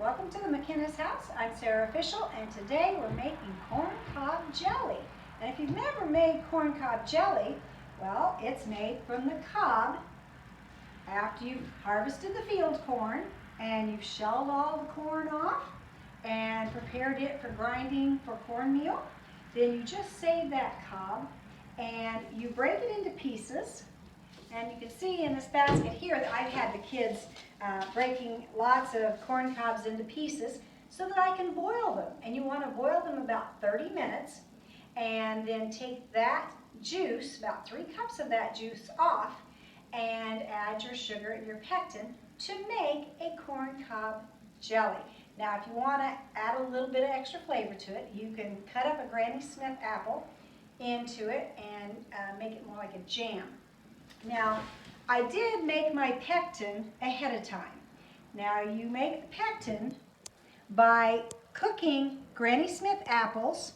Welcome to the McKenna's house. I'm Sarah Official, and today we're making corn cob jelly. And if you've never made corn cob jelly, well, it's made from the cob after you've harvested the field corn and you've shelled all the corn off and prepared it for grinding for cornmeal. Then you just save that cob and you break it into pieces. And you can see in this basket here that I've had the kids breaking lots of corn cobs into pieces so that I can boil them. And you want to boil them about 30 minutes and then take that juice, about 3 cups of that juice off, and add your sugar and your pectin to make a corn cob jelly. Now if you want to add a little bit of extra flavor to it, you can cut up a Granny Smith apple into it and make it more like a jam. Now, I did make my pectin ahead of time. Now, you make the pectin by cooking Granny Smith apples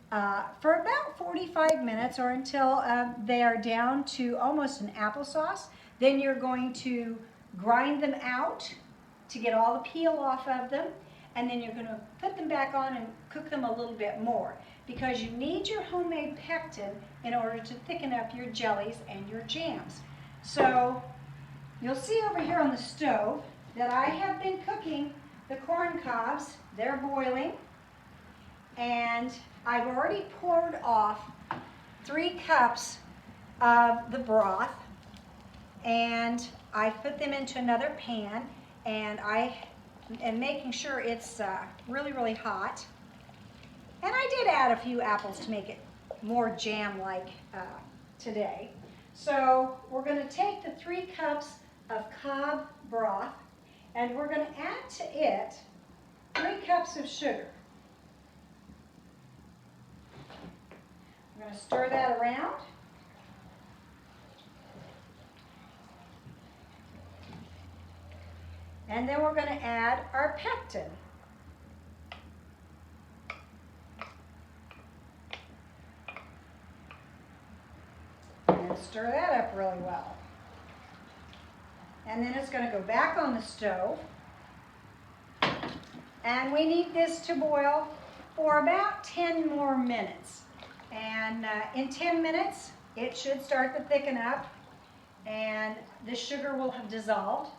for about 45 minutes or until they are down to almost an applesauce. Then you're going to grind them out to get all the peel off of them, and then you're going to put them back on and cook them a little bit more, because you need your homemade pectin in order to thicken up your jellies and your jams. So you'll see over here on the stove that I have been cooking the corn cobs. They're boiling, and I've already poured off 3 cups of the broth, and I put them into another pan, and I am making sure it's really hot. And I did add a few apples to make it more jam-like today. So we're going to take the 3 cups of cob broth and we're going to add to it 3 cups of sugar. We're going to stir that around. And then we're going to add our pectin. And stir that up really well. And then it's going to go back on the stove. And we need this to boil for about 10 more minutes. And in 10 minutes, it should start to thicken up, and the sugar will have dissolved,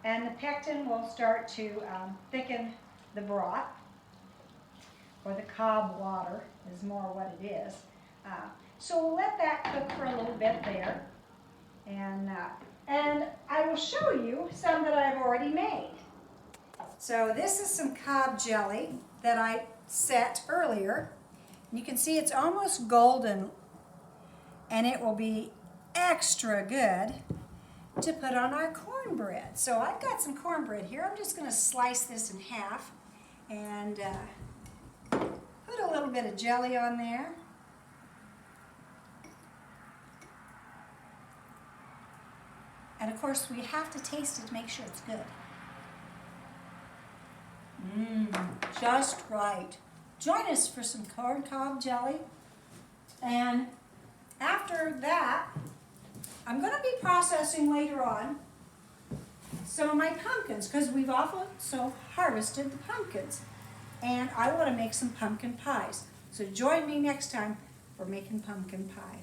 and the pectin will start to thicken the broth, or the cob water is more what it is. So we'll let that cook for a little bit there, and I will show you some that I've already made. So this is some cob jelly that I set earlier. You can see it's almost golden, and it will be extra good to put on our cornbread. So I've got some cornbread here. I'm just going to slice this in half and put a little bit of jelly on there. And of course, we have to taste it to make sure it's good. Just right. Join us for some corn cob jelly. And after that, I'm going to be processing later on some of my pumpkins, because we've also harvested the pumpkins. And I want to make some pumpkin pies. So join me next time for making pumpkin pie.